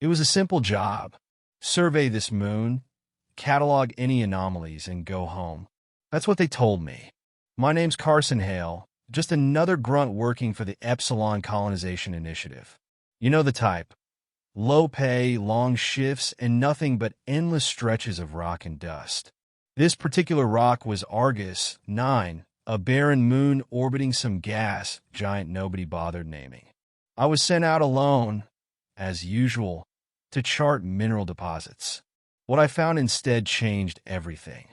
It was a simple job. Survey this moon, catalog any anomalies, and go home. That's what they told me. My name's Carson Hale, just another grunt working for the Epsilon Colonization Initiative. You know the type. Low pay, long shifts, and nothing but endless stretches of rock and dust. This particular rock was Argus 9, a barren moon orbiting some gas giant nobody bothered naming. I was sent out alone, as usual, to chart mineral deposits. What I found instead changed everything.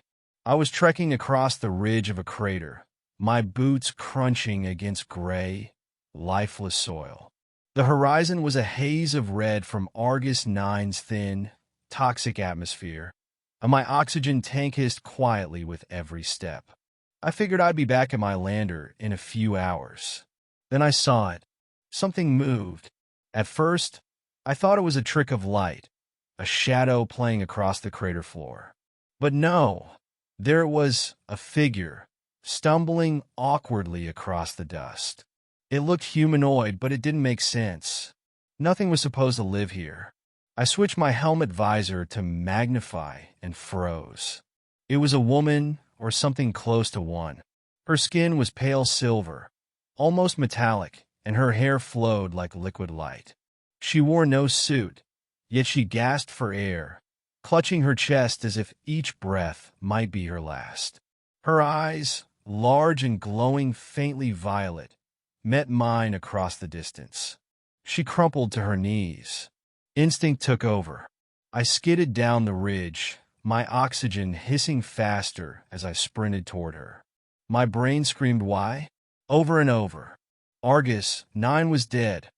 I was trekking across the ridge of a crater, my boots crunching against gray, lifeless soil. The horizon was a haze of red from Argus 9's thin, toxic atmosphere, and my oxygen tank hissed quietly with every step. I figured I'd be back at my lander in a few hours. Then I saw it. Something moved. At first, I thought it was a trick of light, a shadow playing across the crater floor. But no, there it was, a figure, stumbling awkwardly across the dust. It looked humanoid, but it didn't make sense. Nothing was supposed to live here. I switched my helmet visor to magnify and froze. It was a woman, or something close to one. Her skin was pale silver, almost metallic, and her hair flowed like liquid light. She wore no suit, yet she gasped for air, clutching her chest as if each breath might be her last. Her eyes, large and glowing faintly violet, met mine across the distance. She crumpled to her knees. Instinct took over. I skidded down the ridge, my oxygen hissing faster as I sprinted toward her. My brain screamed why? Over and over. Argus 9 was dead.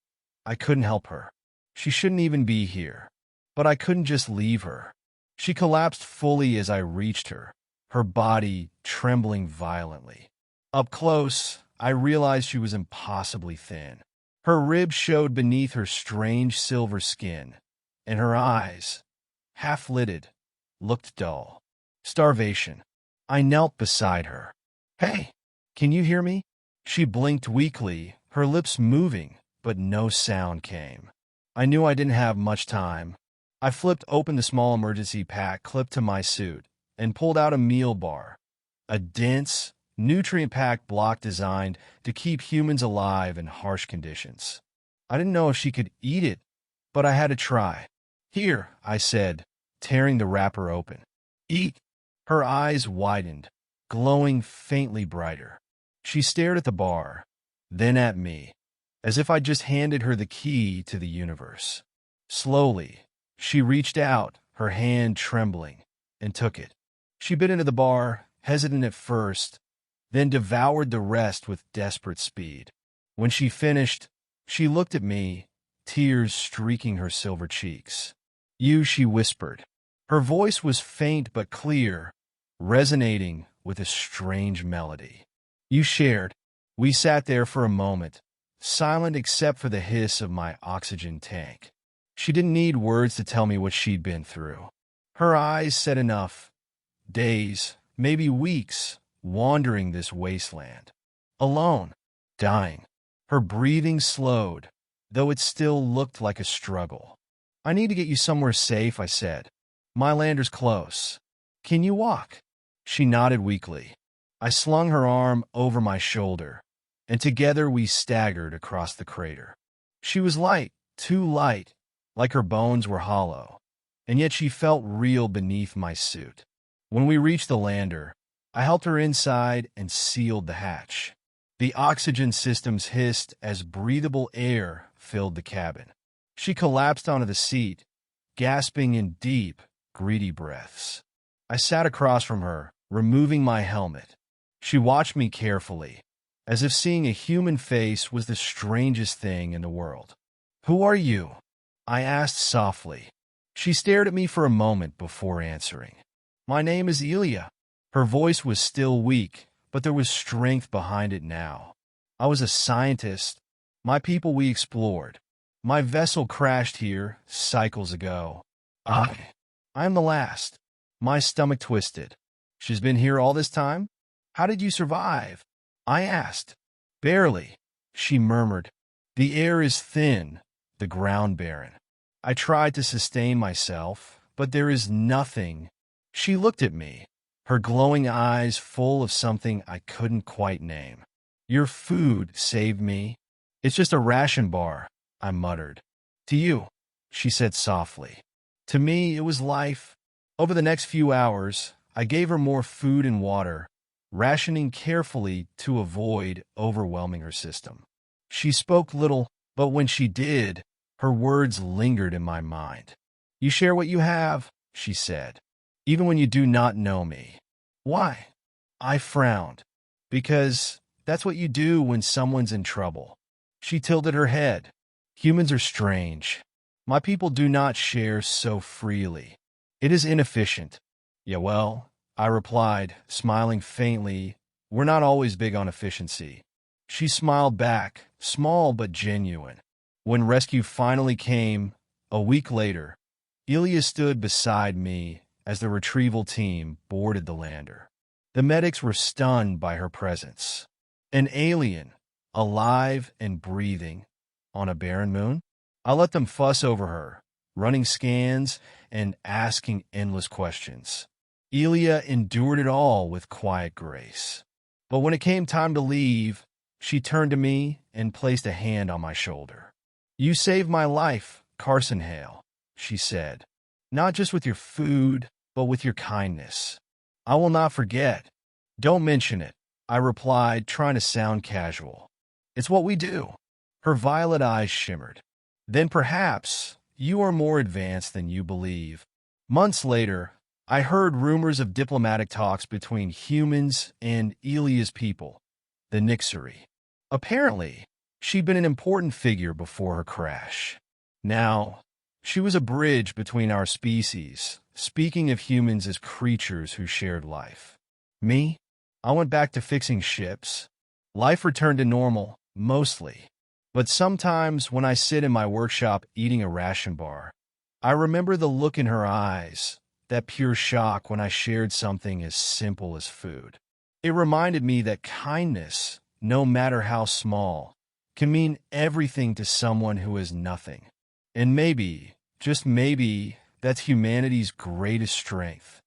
I couldn't help her. She shouldn't even be here. But I couldn't just leave her. She collapsed fully as I reached her, her body trembling violently. Up close, I realized she was impossibly thin. Her ribs showed beneath her strange silver skin, and her eyes, half-lidded, looked dull. Starvation. I knelt beside her. "Hey, can you hear me?" She blinked weakly, her lips moving, but no sound came. I knew I didn't have much time. I flipped open the small emergency pack clipped to my suit and pulled out a meal bar, a dense, nutrient-packed block designed to keep humans alive in harsh conditions. I didn't know if she could eat it, but I had to try. "Here," I said, tearing the wrapper open. "Eat." Her eyes widened, glowing faintly brighter. She stared at the bar, then at me, as if I'd just handed her the key to the universe. Slowly, she reached out, her hand trembling, and took it. She bit into the bar, hesitant at first, then devoured the rest with desperate speed. When she finished, she looked at me, tears streaking her silver cheeks. "You," she whispered. Her voice was faint but clear, resonating with a strange melody. "You shared." We sat there for a moment, silent except for the hiss of my oxygen tank. She didn't need words to tell me what she'd been through. Her eyes said enough. Days, maybe weeks, wandering this wasteland. Alone, dying. Her breathing slowed, though it still looked like a struggle. "I need to get you somewhere safe," I said. "My lander's close. Can you walk?" She nodded weakly. I slung her arm over my shoulder, and together we staggered across the crater. She was light, too light, like her bones were hollow, and yet she felt real beneath my suit. When we reached the lander, I helped her inside and sealed the hatch. The oxygen systems hissed as breathable air filled the cabin. She collapsed onto the seat, gasping in deep, greedy breaths. I sat across from her, removing my helmet. She watched me carefully, as if seeing a human face was the strangest thing in the world. "Who are you?" I asked softly. She stared at me for a moment before answering. "My name is Elia." Her voice was still weak, but there was strength behind it now. "I was a scientist. My people we explored. My vessel crashed here cycles ago. I'm the last." My stomach twisted. "She's been here all this time? How did you survive?" I asked. "Barely," she murmured. "The air is thin, the ground barren. I tried to sustain myself, but there is nothing. She looked at me, her glowing eyes full of something I couldn't quite name. Your food saved me. It's just a ration bar, I muttered. To you, she said softly. To me, it was life. Over the next few hours, I gave her more food and water, rationing carefully to avoid overwhelming her system. She spoke little, but when she did, her words lingered in my mind. You share what you have, she said, even when you do not know me. Why? I frowned. Because that's what you do when someone's in trouble. She tilted her head. Humans are strange. My people do not share so freely. It is inefficient. Yeah, well, I replied, smiling faintly. We're not always big on efficiency. She smiled back, small but genuine. When rescue finally came, a week later, Elia stood beside me as the retrieval team boarded the lander. The medics were stunned by her presence. An alien, alive and breathing, on a barren moon? I let them fuss over her, running scans and asking endless questions. Elia endured it all with quiet grace. But when it came time to leave, she turned to me and placed a hand on my shoulder. You saved my life, Carson Hale, she said. Not just with your food, but with your kindness. I will not forget. Don't mention it, I replied, trying to sound casual. It's what we do. Her violet eyes shimmered. Then perhaps you are more advanced than you believe. Months later, I heard rumors of diplomatic talks between humans and Elia's people, the Nixery. Apparently, she'd been an important figure before her crash. Now, she was a bridge between our species, speaking of humans as creatures who shared life. Me? I went back to fixing ships. Life returned to normal, mostly. But sometimes when I sit in my workshop eating a ration bar, I remember the look in her eyes, that pure shock when I shared something as simple as food. It reminded me that kindness, no matter how small, can mean everything to someone who has nothing. And maybe, just maybe, that's humanity's greatest strength.